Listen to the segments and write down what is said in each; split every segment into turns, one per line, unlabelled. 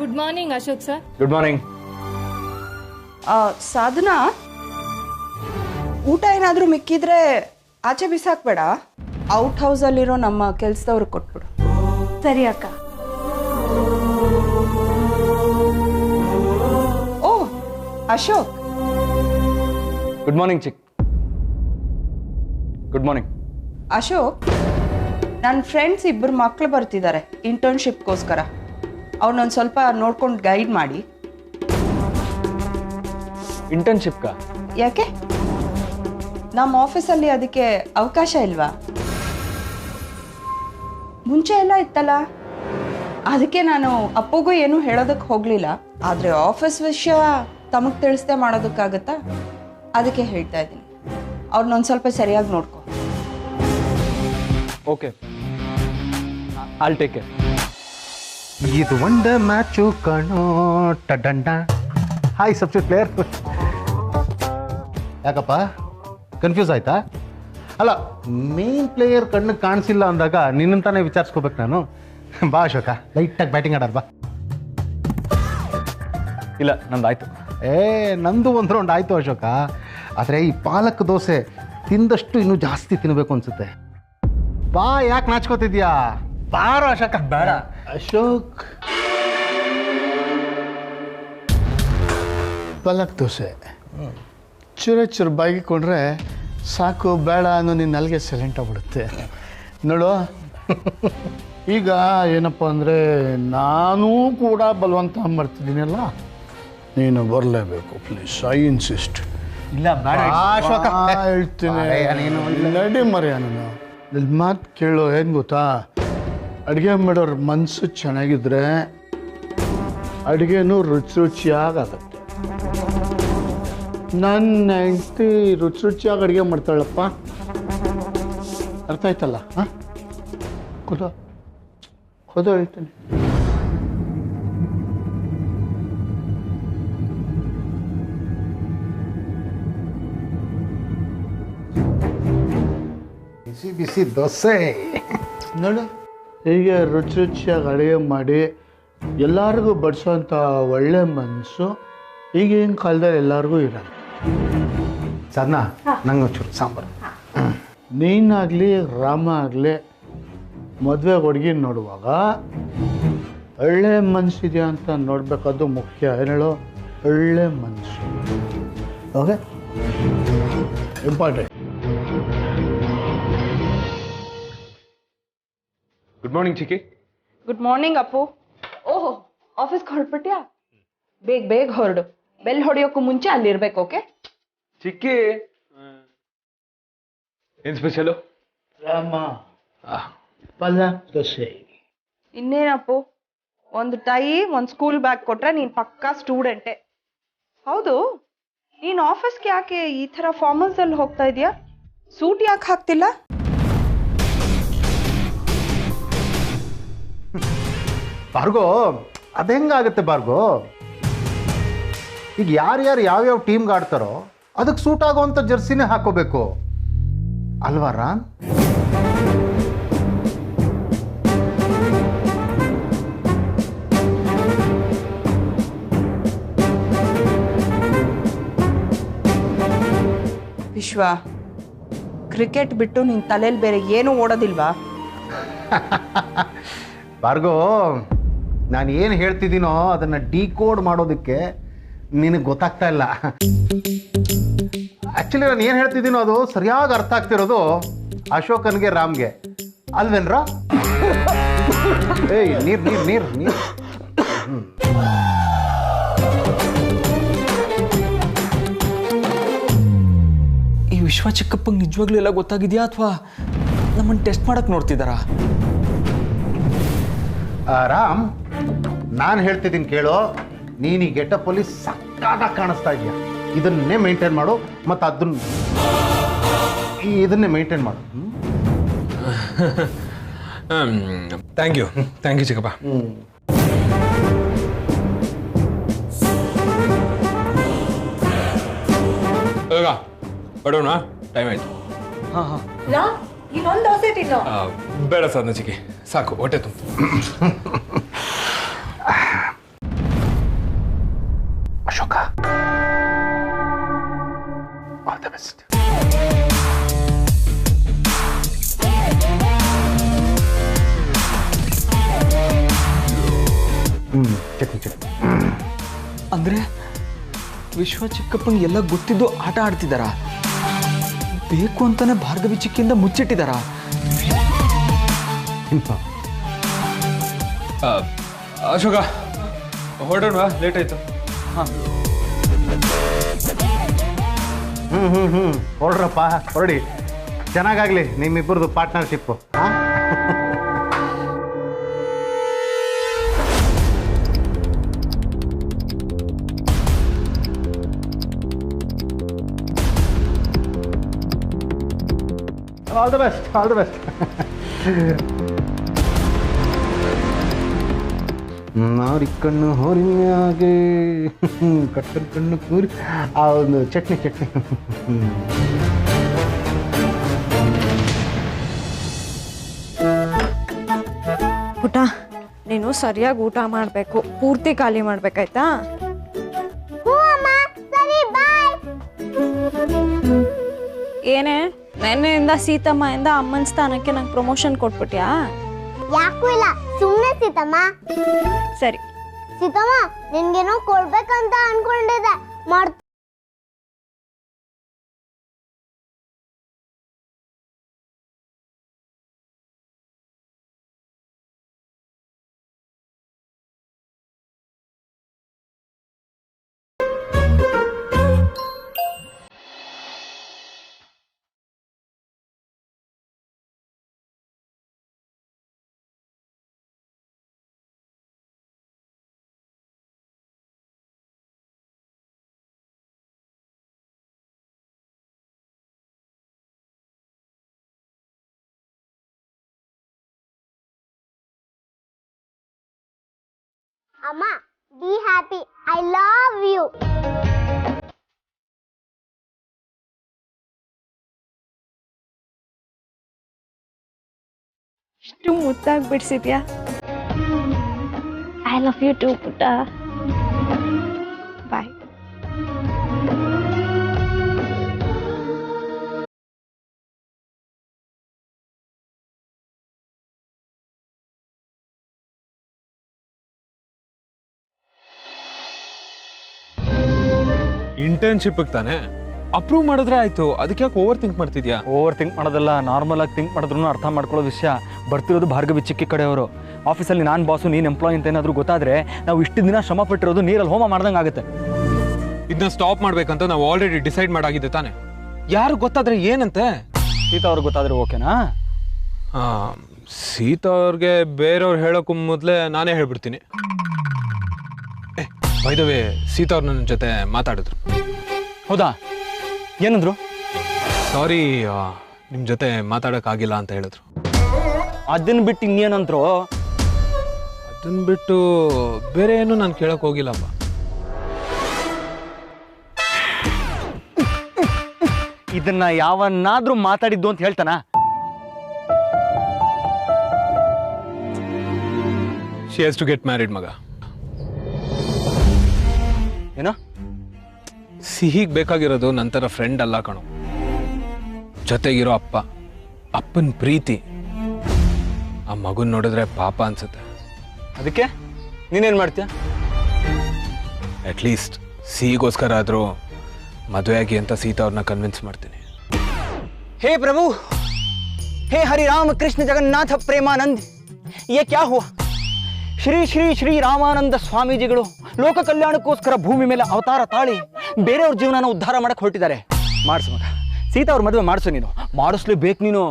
Good morning Ashok sir.
Good morning.
Sadhana, ಊಟ ಏನಾದರೂ ಮಿಕ್ಕಿದ್ರೆ ಆಚೆ ಬಿಸಾಕ್ಬೇಡ. ಔಟ್ ಹೌಸಲ್ಲಿರೋ ನಮ್ಮ ಕೆಲಸದವ್ರಿಗೆ ಕೊಟ್ಬಿಡು.
ಸರಿ ಅಕ್ಕ.
ಓ ಅಶೋಕ್,
ಗುಡ್ ಮಾರ್ನಿಂಗ್ ಚಿಕ್. Good morning.
ಅಶೋಕ್, ನನ್ನ ಫ್ರೆಂಡ್ಸ್ ಇಬ್ಬರು ಮಕ್ಕಳು ಬರ್ತಿದ್ದಾರೆ ಇಂಟರ್ನ್ಶಿಪ್ಗೋಸ್ಕರ. ಅವ್ರನ್ನೊಂದು ಸ್ವಲ್ಪ ನೋಡ್ಕೊಂಡು ಗೈಡ್ ಮಾಡಿ.
ಇಂಟರ್ನ್ಶಿಪ್ ಕಾ?
ಯಾಕೆ, ನಮ್ಮ ಆಫೀಸಲ್ಲಿ ಅದಕ್ಕೆ ಅವಕಾಶ ಇಲ್ವಾ? ಮುಂಚೆ ಎಲ್ಲ ಇತ್ತಲ್ಲ, ಅದಕ್ಕೆ ನಾನು ಅಪ್ಪಗೂ ಏನೂ ಹೇಳೋದಕ್ಕೆ ಹೋಗಲಿಲ್ಲ. ಆದರೆ ಆಫೀಸ್ ವಿಷಯ ತಮಗೆ ತಿಳಿಸ್ದೆ ಮಾಡೋದಕ್ಕಾಗತ್ತಾ? ಅದಕ್ಕೆ ಹೇಳ್ತಾ ಇದ್ದೀನಿ. ಅವ್ರನ್ನೊಂದು ಸ್ವಲ್ಪ ಸರಿಯಾಗಿ ನೋಡ್ಕೊ.
Okay, I'll take it.
ಇದು ಒಂದೇ ಮ್ಯಾಚು ಕಣೋ ಟಡಂಡ. Hi substitute player. ಯಾಕಪ್ಪ ಕನ್ಫ್ಯೂಸ್ ಆಯ್ತಾ? ಅಲ್ಲ, ಮೇನ್ ಪ್ಲೇಯರ್ ಕಣ್ಣಿಗೆ ಕಾಣಿಸಿಲ್ಲ ಅಂದಾಗ ನಿನ್ನಂತಾನೆ ವಿಚಾರಿಸ್ಕೋಬೇಕು ನಾನು. ಬಾ ಅಶೋಕ, ಲೈಟಾಗಿ ಬ್ಯಾಟಿಂಗ್ ಆಡೋರು ಬಾ.
ಇಲ್ಲ, ನಂದಾಯ್ತು.
ನಂದು ಒಂದು ರೌಂಡ್ ಆಯಿತು ಅಶೋಕ. ಆದರೆ ಈ ಪಾಲಕ್ ದೋಸೆ ತಿಂದಷ್ಟು ಇನ್ನೂ ಜಾಸ್ತಿ ತಿನ್ನಬೇಕು ಅನ್ಸುತ್ತೆ. ಬಾ, ಯಾಕೆ ನಾಚ್ಕೋತಿದ್ಯಾ? ಬಾರೋ ಅಶೋಕ. ಬೇಡ
ಅಶೋಕ್, ಪಾಲಕ್ ದೋಸೆ ಚೂರು ಬಾಗಿಕೊಂಡ್ರೆ ಸಾಕು, ಬೇಡ ಅನ್ನೋ ನಿನ್ನ ಅಲ್ಲಿಗೆ ಸೈಲೆಂಟ್ ಆಗ್ಬಿಡುತ್ತೆ ನೋಡು. ಈಗ ಏನಪ್ಪ ಅಂದರೆ ನಾನು ಕೂಡ ಬಲವಂತ ಮಾಡ್ತಿದ್ದೀನಲ್ಲ, ನೀನು ಬರಲೇಬೇಕು ಪ್ಲೀಸ್, ಐ ಇನ್ಸಿಸ್ಟ್.
ಇಲ್ಲ ಬೇಡ ಅಶೋಕ,
ಹೇಳ್ತೀನಿ ನಡಿ ಮರ್ಯ. ನಾನು ನನ್ನ ಮಾತು ಕೇಳೋ. ಏನು ಗೊತ್ತಾ, ಅಡುಗೆ ಮಾಡೋರ ಮನಸ್ಸು ಚೆನ್ನಾಗಿದ್ರೆ ಅಡುಗೆನೂ ರುಚಿಯಾಗತ್ತೆ. ನನ್ನ ಹೆಂಡತಿ ರುಚಿಯಾಗಿ ಅಡುಗೆ ಮಾಡ್ತಾಳಪ್ಪ, ಅರ್ಥ ಆಯ್ತಲ್ಲ? ಹಾಂ, ಕೂದೋ ಹೇಳ್ತೀನಿ.
ಬಿಸಿ ಬಿಸಿ ದೋಸೆ
ನೋಡು, ಹೀಗೆ ರುಚಿಯಾಗಿ ಅಡುಗೆ ಮಾಡಿ ಎಲ್ಲರಿಗೂ ಬಡಿಸೋಂಥ ಒಳ್ಳೆ ಮನಸ್ಸು ಈಗಿನ ಕಾಲದಲ್ಲಿ ಎಲ್ಲರಿಗೂ ಇರಲ್ಲ.
ಸಾಧನಾ, ನಂಗೆ ಒಂಚೂರು ಸಾಂಬಾರು.
ನೀನಾಗಲಿ ರಾಮ ಆಗಲಿ ಮದುವೆ ಹುಡುಗಿ ನೋಡುವಾಗ ಒಳ್ಳೆ ಮನಸ್ಸಿದೆಯಾ ಅಂತ ನೋಡಬೇಕಾದ್ದು ಮುಖ್ಯ. ಏನು ಹೇಳೋ, ಒಳ್ಳೆ ಮನಸ್ಸು. Okay, important.
ಗುಡ್ ಮಾರ್ನಿಂಗ್ ಚಿಕ್ಕಿ.
Good morning Appu. ಓಹೋ, ಆಫೀಸ್ಗೆ ಹೊರಡ್ಬಿಟ್ಯಾ? ಬೇಗ ಬೇಗ ಹೊರಡು. ಬೆಲ್ ಹೊಡೆಯೋಕ್ಕೂ ಮುಂಚೆ ಅಲ್ಲಿರ್ಬೇಕು. ಓಕೆ
ಚಿಕ್ಕಿ, ಏನ್ ಸ್ಪೆಷಲು?
ರಾಮ, ಪಾಲಕ್ ದೋಸೆ.
ಇನ್ನೇನಪ್ಪು, ಒಂದು ಟೈ, ಒಂದು ಸ್ಕೂಲ್ ಬ್ಯಾಗ್ ಕೊಟ್ರೆ ನೀನು ಪಕ್ಕಾ ಸ್ಟೂಡೆಂಟೇ. ಹೌದು, ನೀನು ಆಫೀಸ್ಗೆ ಯಾಕೆ ಈ ಥರ ಫಾರ್ಮಲ್ಸಲ್ಲಿ ಹೋಗ್ತಾ ಇದೆಯಾ? ಸೂಟ್ ಯಾಕೆ ಹಾಕ್ತಿಲ್ಲ?
ಭಾರ್ಗೋ, ಅದು ಹೆಂಗಾಗುತ್ತೆ ಭಾರ್ಗೋ? ಈಗ ಯಾರ್ಯಾರು ಯಾವ್ಯಾವ ಟೀಮ್ಗೆ ಆಡ್ತಾರೋ ಅದಕ್ಕೆ ಸೂಟ್ ಆಗೋವಂಥ ಜರ್ಸಿನೇ ಹಾಕೋಬೇಕು ಅಲ್ವಾ ರಾಮ್?
ವಿಶ್ವ, ಕ್ರಿಕೆಟ್ ಬಿಟ್ಟು ನಿನ್ನ ತಲೆಯಲ್ಲಿ ಬೇರೆ ಏನೂ ಓಡೋದಿಲ್ವಾ?
ಭಾರ್ಗೋ, ನಾನು ಏನು ಹೇಳ್ತಿದ್ದೀನೋ ಅದನ್ನು ಡಿಕೋಡ್ ಮಾಡೋದಕ್ಕೆ ನಿನಗೆ ಗೊತ್ತಾಗ್ತಾ ಇಲ್ಲ. ಆ್ಯಕ್ಚುಲಿ ನಾನು ಏನು ಹೇಳ್ತಿದ್ದೀನೋ ಅದು ಸರಿಯಾಗಿ ಅರ್ಥ ಆಗ್ತಿರೋದು ಅಶೋಕನ್ಗೆ, ರಾಮ್ಗೆ ಅಲ್ವೇನ್ರ? ಏಯ್, ನೀರು ನೀರು ನೀರು ನೀರು.
ಈ ವಿಶ್ವ ಚಿಕ್ಕಪ್ಪಂಗೆ ನಿಜವಾಗ್ಲೂ ಎಲ್ಲ ಗೊತ್ತಾಗಿದೆಯಾ ಅಥವಾ ನಮ್ಮನ್ನು ಟೆಸ್ಟ್ ಮಾಡಕ್ಕೆ ನೋಡ್ತಿದ್ದಾರಾ?
ರಾಮ್, ನಾನು ಹೇಳ್ತಿದ್ದೀನಿ ಕೇಳೋ. ನೀನು ಈ ಗೆಟಪ್ಪಲ್ಲಿ ಸಕ್ಕತ್ತಾಗಿ ಕಾಣಿಸ್ತಾ ಇದೆಯಾ. ಇದನ್ನೇ ಮೇಂಟೈನ್ ಮಾಡು, ಮತ್ತು ಇದನ್ನೇ ಮೇಂಟೈನ್ ಮಾಡು.
ಥ್ಯಾಂಕ್ ಯು ಚಿಕ್ಕಪ್ಪ. ಬಡೋಣ, ಟೈಮ್ ಆಯ್ತು.
ಇನ್ನೊಂದು ದೋಸೆ ತಿನ್ನೋ.
ಬೇಡ ಸಾಧನ ಚಿಕ್ಕಿ, ಸಾಕು, ಹೊಟ್ಟೆ ತುಂಬ.
Ashoka. All the best. Chutney chutney.
ಅಂದ್ರೆ ವಿಶ್ವ ಚಿಕ್ಕಪ್ಪಂಗೆ ಎಲ್ಲ ಗೊತ್ತಿದ್ದು ಆಟ ಆಡ್ತಿದ್ದಾರ, ಬೇಕು ಅಂತಾನೆ ಭಾರ್ಗವಿ ಚಿಕ್ಕಿಂದ ಮುಚ್ಚಿಟ್ಟಿದಾರ.
ಅಶೋಕ ಹೊರಡೋಣ, ಲೇಟ್ ಆಯ್ತು.
ಹೊರಡ್ರಪ್ಪ, ಹೊರಡಿ. ಚೆನ್ನಾಗಾಗ್ಲಿ ನಿಮ್ಮಿಬ್ಬರದು partnership. All the best, all the best. ನಾರಿ ಕಣ್ಣು ಹೋರಿಯಾಗೆ ಕಟ್ಟನ್ ಕಣ್ಣು ಕೂರಿ ಆ ಒಂದು ಚಟ್ನಿ ಚಟ್ನಿ.
ಪುಟ, ನೀನು ಸರಿಯಾಗಿ ಊಟ ಮಾಡಬೇಕು, ಪೂರ್ತಿ ಖಾಲಿ ಮಾಡ್ಬೇಕಾಯ್ತಾ? ಏನೇ ನೆನ್ನೆಯಿಂದ ಸೀತಮ್ಮಯಿಂದ ಅಮ್ಮನ ಸ್ಥಾನಕ್ಕೆ ನಂಗೆ ಪ್ರಮೋಷನ್ ಕೊಟ್ಬಿಟ್ಯಾ?
ಯಾಕೂ ಇಲ್ಲ, ಸುಮ್ಮನೆ ಸೀತಮ್ಮ.
ಸರಿ
ಸೀತಮ್ಮ, ನಿನ್ಗೇನೋ ಕೊಡ್ಬೇಕಂತ ಅನ್ಕೊಂಡಿದ್ದೆ, ಮಾಡ್. ಅಮ್ಮ, be happy, I love you.
ಇಷ್ಟು ಮುತ್ತಾಗಿ ಬಿಡಿಸಿದ್ಯಾ. ಐ ಲವ್ ಯು ಟು ಪುಟ್ಟ. ಬಾಯ್.
ಇಂಟರ್ನ್ಶಿಪ್ ತಾನೆ ಅಪ್ರೂವ್ ಮಾಡಿದ್ರೆ ಆಯ್ತು, ಅದಕ್ಕೆ ಯಾಕೆ ಓವರ್ ಥಿಂಕ್ ಮಾಡ್ತಿದ್ಯಾ?
ಓವರ್ ಥಿಂಕ್ ಮಾಡೋದಲ್ಲ, ನಾರ್ಮಲ್ ಆಗಿ ಥಿಂಕ್ ಮಾಡಿದ್ರು ಅರ್ಥ ಮಾಡ್ಕೊಳ್ಳೋ ವಿಷಯ. ಬರ್ತಿರೋದು ಭಾರ್ಗವಿ ಚಿಕ್ಕಿ ಕಡೆಯವರು. ಆಫೀಸಲ್ಲಿ ನಾನು ಬಾಸು, ನೀನು ಎಂಪ್ಲಾಯ್ ಅಂತ ಏನಾದರೂ ಗೊತ್ತಾದರೆ ನಾವು ಇಷ್ಟು ದಿನ ಶ್ರಮ ಪಟ್ಟಿರೋದು ನೀರಲ್ಲಿ ಹೋಮ ಮಾಡ್ದಂಗೆ ಆಗುತ್ತೆ.
ಇದನ್ನ ಸ್ಟಾಪ್ ಮಾಡ್ಬೇಕಂತ ನಾವು ಆಲ್ರೆಡಿ ಡಿಸೈಡ್ ಮಾಡಾಗಿದೆ ತಾನೆ. ಯಾರು ಗೊತ್ತಾದ್ರೆ ಏನಂತೆ?
ಸೀತಾ ಅವ್ರಿಗೆ ಗೊತ್ತಾದ್ರೆ ಓಕೆನಾ?
ಸೀತಾ ಅವ್ರಿಗೆ ಬೇರೆಯವ್ರು ಹೇಳೋಕ್ಕೂ ಮೊದಲೇ ನಾನೇ ಹೇಳ್ಬಿಡ್ತೀನಿ. ಬೈ ದ ವೇ, ಸೀತಾ ಅವ್ರು ನನ್ನ ಜೊತೆ ಮಾತಾಡಿದ್ರು.
ಹೌದಾ? ಏನಂದ್ರು?
ಸಾರಿ, ನಿಮ್ಮ ಜೊತೆ ಮಾತಾಡೋಕ್ಕಾಗಿಲ್ಲ ಅಂತ ಹೇಳಿದ್ರು.
ಅದನ್ನ ಬಿಟ್ಟು ಇನ್ನೇನಂದ್ರು?
ಅದನ್ನ ಬಿಟ್ಟು ಬೇರೆ ಏನು ನಾನು ಕೇಳಕ್ ಹೋಗಿಲ್ಲಪ್ಪ.
ಇದನ್ನ ಯಾವನ್ನಾದ್ರೂ ಮಾತಾಡಿದ್ದು ಅಂತ ಹೇಳ್ತಾನ?
She has to get married ಮಗ.
ಏನೋ
ಸಿಹಿಗೆ ಬೇಕಾಗಿರೋದು ನಂತರ ಫ್ರೆಂಡ್ ಅಲ್ಲ ಕಣೋ, ಜೊತೆಗಿರೋ ಅಪ್ಪ, ಅಪ್ಪನ ಪ್ರೀತಿ. ಆ ಮಗುನ್ ನೋಡಿದ್ರೆ ಪಾಪ ಅನ್ಸುತ್ತೆ.
ಅದಕ್ಕೆ ನೀನೇನು ಮಾಡ್ತೀಯ?
ಅಟ್ಲೀಸ್ಟ್ ಸಿಹಿಗೋಸ್ಕರ ಆದರೂ ಮದುವೆ ಆಗಿ ಅಂತ ಸೀತಾ ಅವ್ರನ್ನ ಕನ್ವಿನ್ಸ್ ಮಾಡ್ತೀನಿ.
हे प्रभु, हे हरि राम कृष्ण जगन्नाथ प्रेमानंद, ये क्या हुआ? ಶ್ರೀ ಶ್ರೀ ಶ್ರೀ ರಾಮಾನಂದ ಸ್ವಾಮೀಜಿಗಳು ಲೋಕ ಕಲ್ಯಾಣಕ್ಕೋಸ್ಕರ ಭೂಮಿ ಮೇಲೆ ಅವತಾರ ತಾಳಿ ಬೇರೆಯವ್ರ ಜೀವನನ ಉದ್ಧಾರ ಮಾಡಕ್ಕೆ ಹೊರಟಿದ್ದಾರೆ. ಮಾಡಿಸು ಮಗ, ಸೀತಾ ಅವ್ರ ಮದುವೆ ಮಾಡಿಸು. ನೀನು ಮಾಡಿಸ್ಲೇಬೇಕು. ನೀನು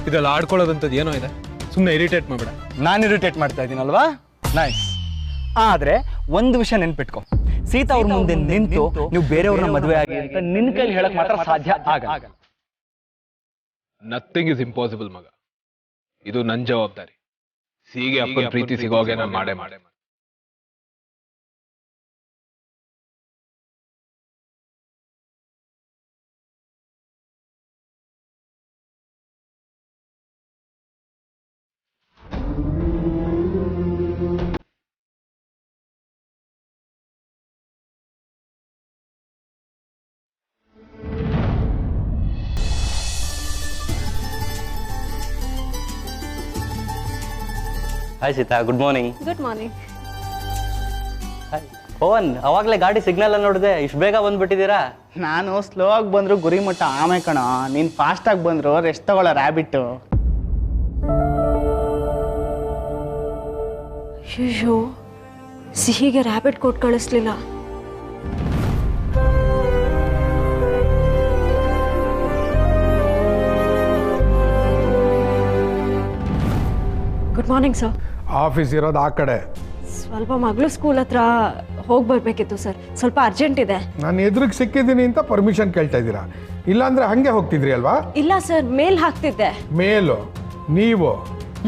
ಇದೆಲ್ಲ ಆಡ್ಕೊಳ್ಳೋದಂಥದ್ದು ಏನೋ ಇದೆ, ಸುಮ್ಮನೆ ಇರಿಟೇಟ್ ಮಾಡಬೇಡ.
ನಾನು ಇರಿಟೇಟ್ ಮಾಡ್ತಾ ಇದ್ದೀನಲ್ವಾ? ನೈಸ್. ಆದರೆ ಒಂದು ವಿಷಯ ನೆನ್ಪಿಟ್ಕೊ, ಸೀತಾ ಅವ್ರ ಮುಂದೆ ನಿಂತು ನೀವು ಬೇರೆಯವ್ರನ್ನ ಮದುವೆ ಆಗಿ ಅಂತ ನಿನ್ನ ಕೈಲಿ ಹೇಳಕ್ ಮಾತ್ರ ಸಾಧ್ಯ ಆಗಲ್ಲ.
ನಥಿಂಗ್ ಇಸ್ ಇಂಪಾಸಿಬಲ್ ಮಗ. ಇದು ನನ್ನ ಜವಾಬ್ದಾರಿ. ಸಿಹಿಗೆ ಅಪ್ಪನ ಪ್ರೀತಿ ಸಿಗೋಗೆ ನಾನು ಮಾಡೇ
hi Sita, good morning.
Good morning.
Pavan, ಅವಾಗಲೇ ಗಾಡಿ ಸಿಗ್ನಲ್ ನೋಡಿದೆ, ಇಷ್ಟು ಬೇಗ ಬಂದ್ಬಿಟ್ಟಿದ್ದೀರಾ?
ನಾನು ಸ್ಲೋ ಆಗಿ ಬಂದ್ರು ಗುರಿ ಮಟ್ಟ ಆಮೆ ಕಣ, ನೀನು ಫಾಸ್ಟಾಗಿ ಬಂದ್ರು ರೆಸ್ಟ್ ತಗೊಳ್ಳೋ ರ್ಯಾಬಿಟ್ಟು.
ಅಯ್ಯೋ, ಸಿಹಿಗೆ ರ್ಯಾಬಿಟ್ ಕೊಟ್ಟು ಕಳಿಸ್ಲಿಲ್ಲ. Good morning sir.
ಆಫೀಸ್ ಇರೋದು ಆ ಕಡೆ.
ಸ್ವಲ್ಪ ಮಗಳು ಸ್ಕೂಲ್ ಹತ್ರ ಹೋಗಿ ಬರಬೇಕಿತ್ತು ಸರ್, ಸ್ವಲ್ಪ ಅರ್ಜೆಂಟ್ ಇದೆ.
ನಾನು ಎದುರಿಗೆ ಸಿಕ್ಕಿದ್ದೀನಿ ಅಂತ ಪರ್ಮಿಷನ್ ಕೇಳ್ತಾ ಇದ್ದೀರಾ? ಇಲ್ಲಾಂದ್ರೆ ಹಂಗೆ ಹೋಗ್ತಿದ್ರಿ ಅಲ್ವಾ?
ಇಲ್ಲ ಸರ್, ಮೇಲ್ ಹಾಕ್ತಿದ್ದೆ.
ಮೇಲು? ನೀವು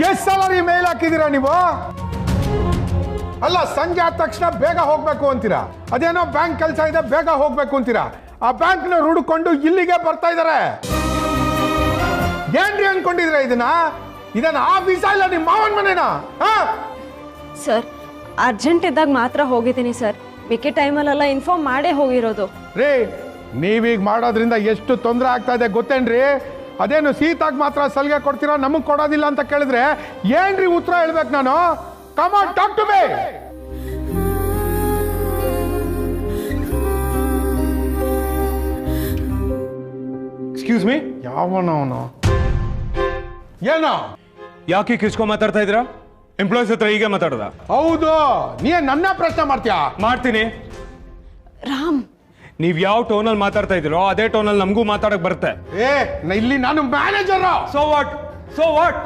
ಎಷ್ಟು ಸಲ ಮೇಲ್ ಹಾಕಿದ್ದೀರಾ ನೀವು? ಅಲ್ಲ, ಸಂಜೆ ಆದ ತಕ್ಷಣ ಬೇಗ ಹೋಗ್ಬೇಕು ಅಂತೀರಾ, ಅದೇನೋ ಬ್ಯಾಂಕ್ ಕೆಲಸ ಇದೆ ಬೇಗ ಹೋಗ್ಬೇಕು ಅಂತೀರಾ. ಆ ಬ್ಯಾಂಕ್ನ ಹುಡುಕೊಂಡು ಇಲ್ಲಿಗೆ ಬರ್ತಾ ಇದಾರೆ. ಏನ್ರಿ ಅನ್ಕೊಂಡಿದ್ರ ಇದನ್ನ ಆಫೀಸ ಇಲ್ಲ ನಿಮ್ಮ ಮಾವನ ಮನೆನಾ?
ಸರ್, ಅರ್ಜೆಂಟ್ ಇದ್ದಾಗ ಮಾತ್ರ ಹೋಗಿದ್ದೀನಿ ಸರ್, ಮಿಕ್ಕಿ ಟೈಮಲ್ಲೆಲ್ಲ ಇನ್ಫಾರ್ಮ್ ಮಾಡೇ ಹೋಗಿರೋದು.
ರೀ, ನೀವೀಗ ಮಾಡೋದ್ರಿಂದ ಎಷ್ಟು ತೊಂದರೆ ಆಗ್ತಾ ಇದೆ ಗೊತ್ತೇನ್ರಿ? ಅದೇನು ಸೀತಾಗ್ ಮಾತ್ರ ಸಲಿಗೆ ಕೊಡ್ತೀರಾ, ನಮಗ್ ಕೊಡೋದಿಲ್ಲ ಅಂತ ಕೇಳಿದ್ರೆ ಏನ್ರಿ ಉತ್ತರ ಹೇಳ್ಬೇಕು ನಾನು? Come on, talk to me.
Excuse me,
ಯಾವನವನು? ಏನೋ
ಯಾಕೆ ಕಿಸ್ಕೊಂಡ್ ಮಾತಾಡ್ತಾ ಇದ್ದೀರಾ? ಎಂಪ್ಲಾಯೀಸ್ ಹತ್ರ ಹೀಗೆ ಮಾತಾಡೋದ?
ಹೌದು, ನೀ ನನ್ನ ಪ್ರಶ್ನೆ ಮಾಡ್ತೀಯಾ?
ಮಾಡ್ತೀನಿ.
ರಾಮ್,
ನೀವ್ ಯಾವ ಟೋನಲ್ಲಿ ಮಾತಾಡ್ತಾ ಇದ್ದೀರೋ ಅದೇ ಟೋನಲ್ಲಿ ನಮಗೂ ಮಾತಾಡಕ್ ಬರುತ್ತೆ.
ಇಲ್ಲಿ ನಾನು manager.
So what? So what?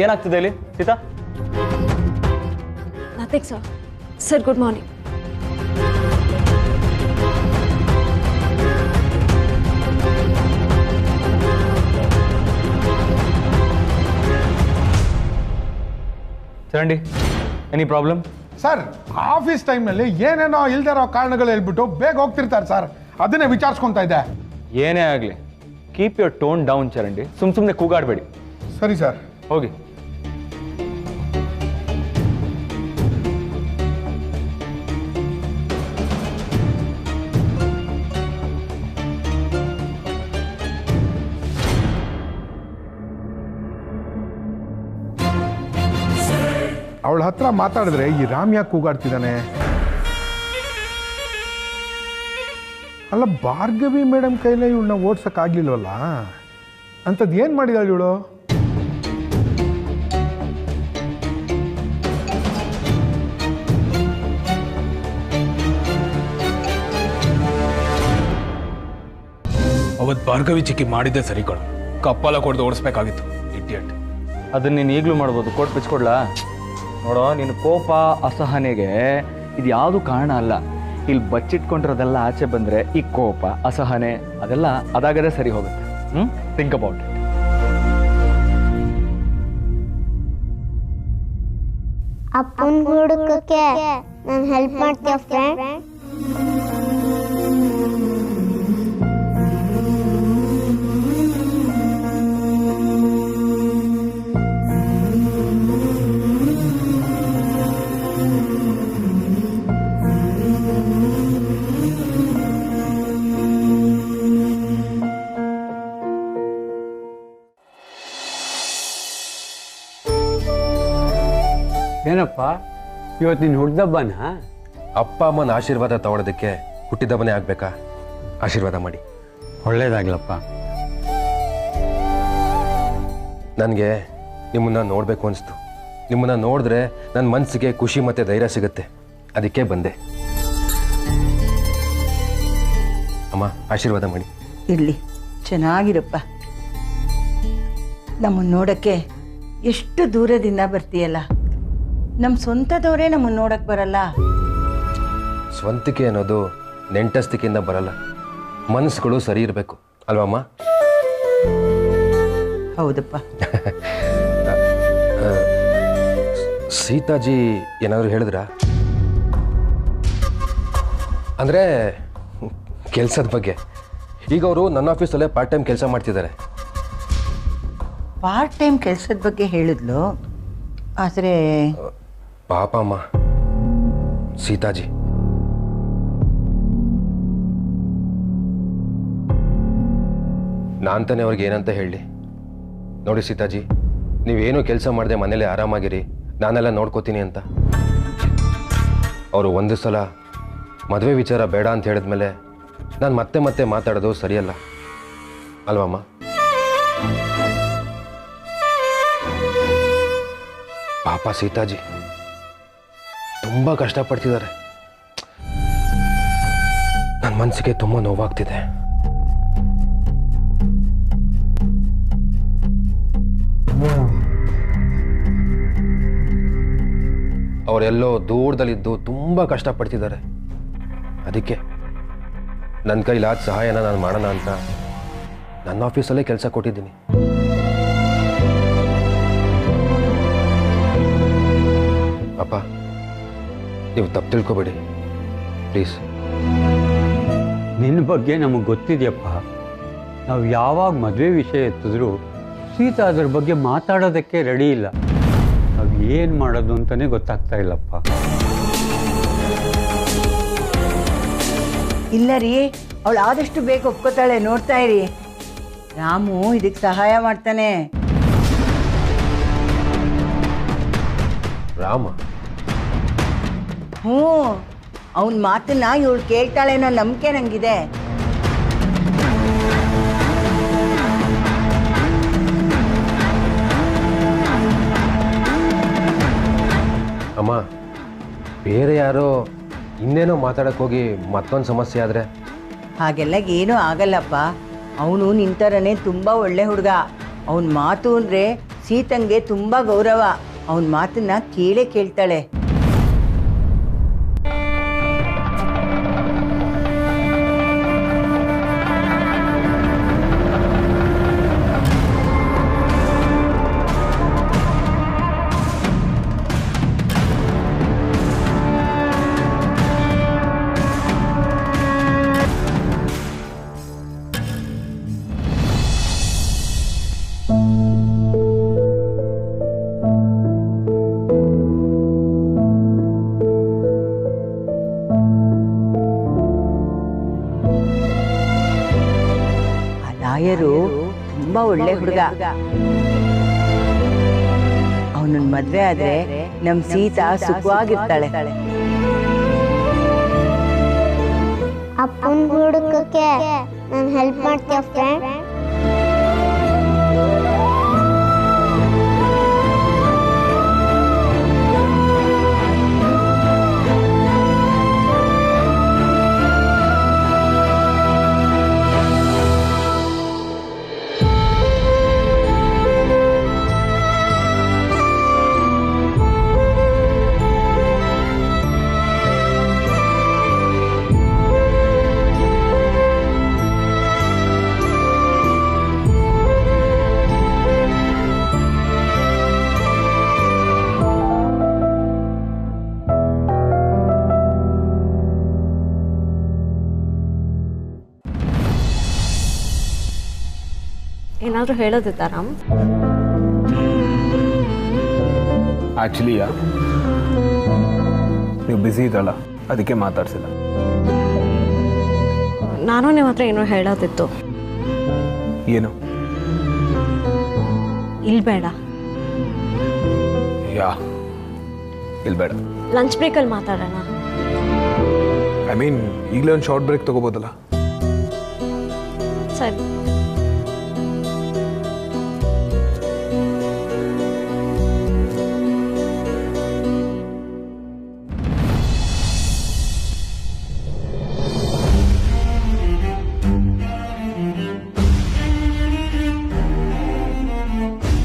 ಏನಾಗ್ತಿದೆ ಇಲ್ಲಿ Sita?
Nothing sir. Sir, good morning.
ಚರಂಡಿ, ಎನಿ ಪ್ರಾಬ್ಲಮ್?
ಸರ್, ಆಫೀಸ್ ಟೈಮ್ನಲ್ಲಿ ಏನೇನೋ ಇಲ್ದಿರೋ ಕಾರಣಗಳು ಹೇಳ್ಬಿಟ್ಟು ಬೇಗ ಹೋಗ್ತಿರ್ತಾರೆ ಸರ್, ಅದನ್ನೇ ವಿಚಾರಿಸ್ಕೊಂತ ಇದೆ.
ಏನೇ ಆಗಲಿ, ಕೀಪ್ ಯುವರ್ ಟೋನ್ ಡೌನ್ ಚರಂಡಿ, ಸುಮ್ಮನೆ ಕೂಗಾಡಬೇಡಿ.
ಸರಿ ಸರ್,
ಹೋಗಿ.
ಅವಳ ಹತ್ರ ಮಾತಾಡಿದ್ರೆ ಈ ರಾಮ್ ಯಾಕೆ ಕೂಗಾಡ್ತಿದ್ದಾನೆ? ಅಲ್ಲ, ಭಾರ್ಗವಿ ಮೇಡಮ್ ಕೈಲೇ ಇವಳನ್ನ ಓಡ್ಸಕ್ಕಾಗ್ಲಿಲ್ವಲ್ಲ, ಅಂಥದ್ದು ಏನು ಮಾಡಿದಾಳೆ ಇವಳು?
ಅವತ್ತು ಭಾರ್ಗವಿ ಚಿಕ್ಕಿ ಮಾಡಿದ್ದೆ ಸರಿ ಕಣ, ಕಪ್ಪಲ ಕೊಡ್ದು ಓಡಿಸ್ಬೇಕಾಗಿತ್ತು. ಇಡಿಯಟ್.
ಅದನ್ನ ನೀನು ಈಗಲೂ ಮಾಡ್ಬೋದು, ಕೋಟ್ ಬಿಚ್ಕೊಡ್ಲಾ? ನೋಡೋ, ನಿನ್ನ ಕೋಪ ಅಸಹನೆಗೆ ಇದು ಯಾವುದು ಕಾರಣ ಅಲ್ಲ. ಇಲ್ಲಿ ಬಚ್ಚಿಟ್ಕೊಂಡಿರೋದೆಲ್ಲ ಆಚೆ ಬಂದರೆ ಈ ಕೋಪ ಅಸಹನೆ ಅದೆಲ್ಲ ಅದಾಗದೇ ಸರಿ ಹೋಗುತ್ತೆ. Think about it.
ಅಪ್ಪನ ಹುಡುಕಕ್ಕೆ ನಾನು ಹೆಲ್ಪ್ ಮಾಡ್ತೀಯ ಫ್ರೆಂಡ್?
ಏನಪ್ಪ, ಇವತ್ತು ನಿನ್ನ ಹುಟ್ಟಿದಬ್ಬನ?
ಅಪ್ಪ ಅಮ್ಮನ ಆಶೀರ್ವಾದ ತಗೊಳ್ಳೋದಕ್ಕೆ ಹುಟ್ಟಿದಬ್ಬನೇ ಆಗ್ಬೇಕಾ? ಆಶೀರ್ವಾದ ಮಾಡಿ.
ಒಳ್ಳೇದಾಗ್ಲಪ್ಪ.
ನನಗೆ ನಿಮ್ಮನ್ನ ನೋಡಬೇಕು ಅನಿಸ್ತು. ನಿಮ್ಮನ್ನ ನೋಡಿದ್ರೆ ನನ್ನ ಮನಸ್ಸಿಗೆ ಖುಷಿ ಮತ್ತು ಧೈರ್ಯ ಸಿಗುತ್ತೆ, ಅದಕ್ಕೆ ಬಂದೆ. ಅಮ್ಮ, ಆಶೀರ್ವಾದ ಮಾಡಿ.
ಇರಲಿ, ಚೆನ್ನಾಗಿರಪ್ಪ. ನಮ್ಮನ್ನು ನೋಡೋಕ್ಕೆ ಎಷ್ಟು ದೂರದಿಂದ ಬರ್ತೀಯಲ್ಲ. ನಮ್ಮ ಸ್ವಂತದವರೇ ನಮ್ಮನ್ನು ನೋಡಕ್ಕೆ ಬರಲ್ಲ.
ಸ್ವಂತಿಕೆ ಅನ್ನೋದು ನೆಂಟಸ್ತಿಕೆಯಿಂದ ಬರಲ್ಲ, ಮನಸ್ಸುಗಳು ಸರಿ ಇರಬೇಕು ಅಲ್ವಮ್ಮ?
ಹೌದಪ್ಪ.
ಸೀತಾಜಿ ಏನಾದರೂ ಹೇಳಿದ್ರಾ? ಅಂದರೆ ಕೆಲಸದ ಬಗ್ಗೆ. ಈಗ ಅವರು ನನ್ನ ಆಫೀಸಲ್ಲೇ ಪಾರ್ಟ್ ಟೈಮ್ ಕೆಲಸ ಮಾಡ್ತಿದ್ದಾರೆ.
ಪಾರ್ಟ್ ಟೈಮ್ ಕೆಲಸದ ಬಗ್ಗೆ ಹೇಳಿದ್ಲು, ಆದರೆ
ಪಾಪ ಅಮ್ಮ, ಸೀತಾಜಿ. ನಾನು ತಾನೇ ಅವ್ರಿಗೆ ಏನಂತ ಹೇಳಿ? ನೋಡಿ ಸೀತಾಜಿ, ನೀವೇನು ಕೆಲಸ ಮಾಡದೆ ಮನೇಲಿ ಆರಾಮಾಗಿರಿ, ನಾನೆಲ್ಲ ನೋಡ್ಕೋತೀನಿ ಅಂತ. ಅವರು ಒಂದು ಸಲ ಮದುವೆ ವಿಚಾರ ಬೇಡ ಅಂತ ಹೇಳಿದ್ಮೇಲೆ ನಾನು ಮತ್ತೆ ಮತ್ತೆ ಮಾತಾಡೋದು ಸರಿಯಲ್ಲ ಅಲ್ವಮ್ಮ? ಪಾಪ ಸೀತಾಜಿ ತುಂಬ ಕಷ್ಟಪಡ್ತಿದ್ದಾರೆ. ನನ್ನ ಮನಸ್ಸಿಗೆ ತುಂಬ ನೋವಾಗ್ತಿದೆ. ಅವರೆಲ್ಲೋ ದೂರದಲ್ಲಿದ್ದು ತುಂಬ ಕಷ್ಟಪಡ್ತಿದ್ದಾರೆ. ಅದಕ್ಕೆ ನನ್ನ ಕೈಲಾದ ಸಹಾಯನ ನಾನು ಮಾಡೋಣ ಅಂತ ನನ್ನ ಆಫೀಸಲ್ಲೇ ಕೆಲಸ ಕೊಟ್ಟಿದ್ದೀನಿ. ಅಪ್ಪ, ನೀವು ತಪ್ಪು ತಿಳ್ಕೊಬೇಡಿ ಪ್ಲೀಸ್.
ನಿನ್ನ ಬಗ್ಗೆ ನಮಗೆ ಗೊತ್ತಿದೆಯಪ್ಪ. ನಾವು ಯಾವಾಗ ಮದುವೆ ವಿಷಯ ಎತ್ತಿದ್ರು ಸೀತಾ ಅದ್ರ ಬಗ್ಗೆ ಮಾತಾಡೋದಕ್ಕೆ ರೆಡಿ ಇಲ್ಲ. ನಾವು ಏನು ಮಾಡೋದು ಅಂತಲೇ ಗೊತ್ತಾಗ್ತಾ ಇಲ್ಲಪ್ಪ.
ಇಲ್ಲ ರೀ, ಅವಳು ಆದಷ್ಟು ಬೇಗ ಒಪ್ಕೋತಾಳೆ, ನೋಡ್ತಾ ಇರಿ. ರಾಮು ಇದಕ್ಕೆ ಸಹಾಯ ಮಾಡ್ತಾನೆ.
ರಾಮ?
ಹ್ಞೂ, ಅವನ ಮಾತನ್ನ ಇವಳು ಕೇಳ್ತಾಳೆ ಅನ್ನೋ ನಂಬಿಕೆ ನಂಗಿದೆ.
ಅಮ್ಮ, ಬೇರೆ ಯಾರೋ ಇನ್ನೇನೋ ಮಾತಾಡಕ್ಕೆ ಹೋಗಿ ಮತ್ತೊಂದು ಸಮಸ್ಯೆ ಆದರೆ?
ಹಾಗೆಲ್ಲ ಏನೂ ಆಗಲ್ಲಪ್ಪ. ಅವನು ನಿಂತರನೇ ತುಂಬ ಒಳ್ಳೆ ಹುಡುಗ. ಅವನ ಮಾತು ಅಂದರೆ ಸೀತಂಗೆ ತುಂಬ ಗೌರವ. ಅವನ ಮಾತನ್ನ ಕೇಳೇ ಕೇಳ್ತಾಳೆ. ಲಾಯರು ತುಂಬಾ ಒಳ್ಳೆ ಹುಡುಗ. ಅವನನ್ನ ಮದ್ವೆ ಆದ್ರೆ ನಮ್ ಸೀತಾ ಸುಖವಾಗಿರ್ತಾಳೆ.
ಅಪ್ಪನ ಹುಡುಕಕ್ಕೆ ನಾನು ಹೆಲ್ಪ್ ಮಾಡ್ತೀಯ ಫ್ರೆಂಡ್?
ಏನಾದರೂ ಹೇಳೋದಿತ್ತಾ ರಾಮ್?
ಆ್ಯಕ್ಚುಲಿ ನೀವು ಬ್ಯುಸಿ ಇದ್ದಲ್ಲ, ಅದಕ್ಕೆ ಮಾತಾಡ್ಸಿಲ್ಲ.
ನಾನು ನಿಮ್ಮ ಹತ್ರ ಏನೋ ಹೇಳೋದಿತ್ತು.
ಏನು?
ಇಲ್ಲಿ ಬೇಡ.
ಇಲ್ಲಿ ಬೇಡ.
ಲಂಚ್ ಬ್ರೇಕಲ್ಲಿ ಮಾತಾಡೋಣ.
ಐ ಮೀನ್ ಈಗಲೇ ಒಂದು ಶಾರ್ಟ್ ಬ್ರೇಕ್ ತಗೋಬೋದಲ್ಲ?
ಸರಿ.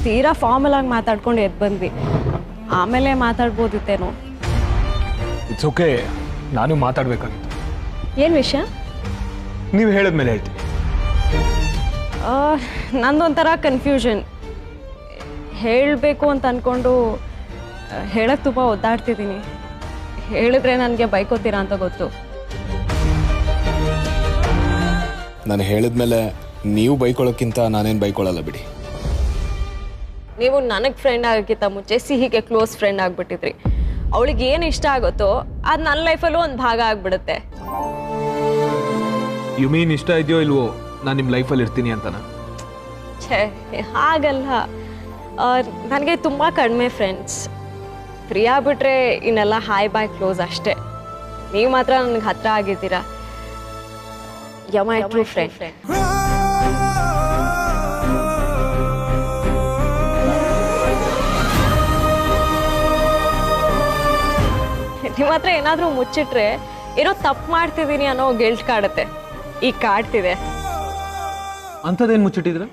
ತೀರಾ ಫಾರ್ಮಲ್ ಆಗಿ ಮಾತಾಡ್ಕೊಂಡು ಎದ್ದು ಬಂದ್ವಿ. ಆಮೇಲೆ ಮಾತಾಡ್ಬೋದಿತ್ತೇನೋ.
ಇಟ್ಸ್ ಓಕೆ, ನಾನು ಮಾತಾಡ್ಬೇಕಾಗಿತ್ತು.
ಏನು ವಿಷಯ?
ನೀವು ಹೇಳಿದ್ಮೇಲೆ ಹೇಳ್ತೀನಿ.
ನಂದೊಂಥರ ಕನ್ಫ್ಯೂಷನ್. ಹೇಳಬೇಕು ಅಂತ ಅಂದ್ಕೊಂಡು ಹೇಳಕ್ಕೆ ತುಂಬ ಒದ್ದಾಡ್ತಿದ್ದೀನಿ. ಹೇಳಿದ್ರೆ ನನಗೆ ಬೈಕೋತೀರಾ ಅಂತ ಗೊತ್ತು.
ನಾನು ಹೇಳಿದ್ಮೇಲೆ ನೀವು ಬೈಕೊಳ್ಳೋಕ್ಕಿಂತ ನಾನೇನು ಬೈಕೊಳ್ಳಲ್ಲ ಬಿಡಿ.
ನೀವು ನನಗೆ ಫ್ರೆಂಡ್ ಆಗೋಕ್ಕಿಂತ ಮುಂಚೆ ಸಿಹಿಗೆ ಕ್ಲೋಸ್ ಫ್ರೆಂಡ್ ಆಗಿಬಿಟ್ಟಿದ್ರಿ. ಅವಳಿಗೆ ಏನು ಇಷ್ಟ ಆಗುತ್ತೋ ಅದು ನನ್ನ ಲೈಫಲ್ಲೂ ಒಂದು ಭಾಗ ಆಗಿಬಿಡುತ್ತೆ.
ಯು ಮೀನ್ ಇಷ್ಟ ಇದೆಯೋ ಇಲ್ವೋ ನಾನು ನಿಮ್ಮ ಲೈಫಲ್ಲಿ ಇರ್ತೀನಿ ಅಂತನಾ?
ಛೇ, ಹಾಗಲ್ಲ. ನನಗೆ ತುಂಬ ಕಡಿಮೆ ಫ್ರೆಂಡ್ಸ್. ಪ್ರಿಯಾ ಬಿಟ್ರೆ ಇನ್ನೆಲ್ಲ ಹಾಯ್ ಬಾಯ್ ಕ್ಲೋಸ್ ಅಷ್ಟೇ. ನೀವು ಮಾತ್ರ ನನಗೆ ಹತ್ರ ಆಗಿದ್ದೀರಾ. You are my true friend. ನಿಮ್ಮ ಹತ್ರ ಏನಾದರೂ ಮುಚ್ಚಿಟ್ರೆ ಏನೋ ತಪ್ಪು ಮಾಡ್ತಿದ್ದೀನಿ ಅನ್ನೋ ಗಿಲ್ಟ್ ಕಾಡುತ್ತೆ. ಈಗ ಕಾಡ್ತಿದೆ.
ಅಂಥದ್ದೇನು ಮುಚ್ಚಿಟ್ಟಿದ್ರೆ?